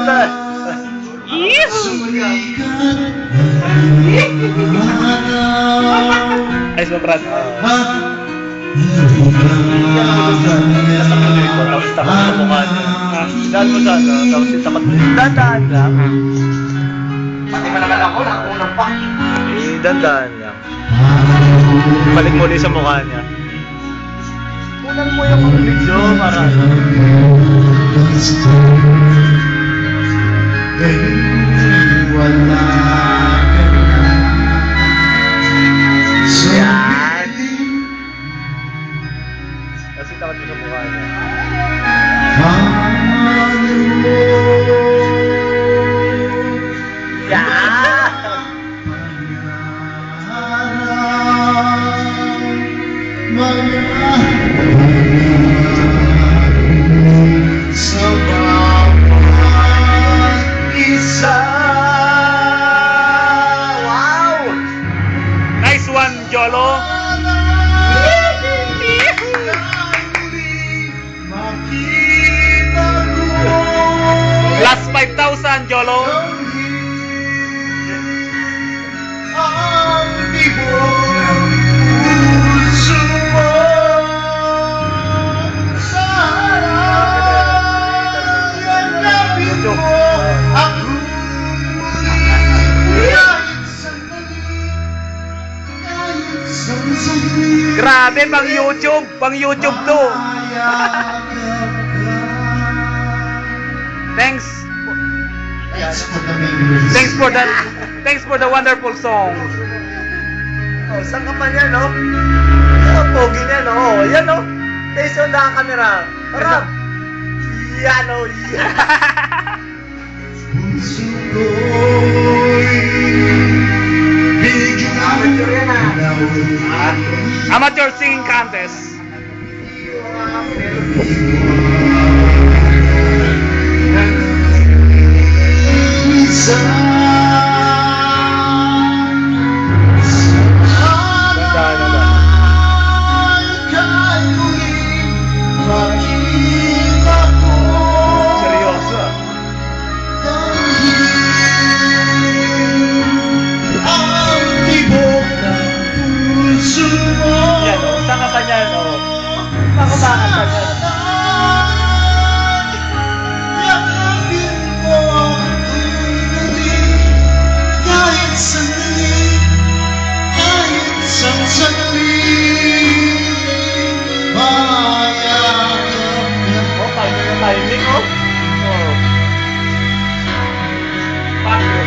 tayo. Ayos mo, Brad. Tapos tapat sa mukha niya. Daan mo sana, tapos yung tapat mo. Dandaan lang. Pati pa naman ako, nakunang pa. Dandaan lang. Balik mo ulit sa mukha niya. Kunan mo yung video para... Yan. Kasi tapat mo sa mukha niya. Wow! Nice one, Jolo. Last 5,000, Jolo. Grabe, pang YouTube to. Thanks. Thanks for the wonderful song. Oh, saan ka pa niya, no? Oh, pogi niya, no? Oh, yan, no? Tayo sa undahan camera. Para. Yan, no? Yan. Amateur yan ah. Amateur singing contest. Seryoso ah. Yan, no? Saan ka pa niya, no? Saan ka ba ka niya? Oh, timing, oh. Oh. Paano?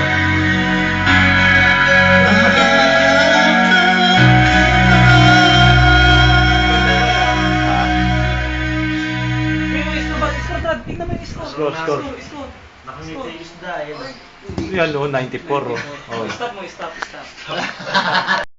Score. Nakangiti yung isda eh. Yan, no? 94, oh. Stop mo, stop.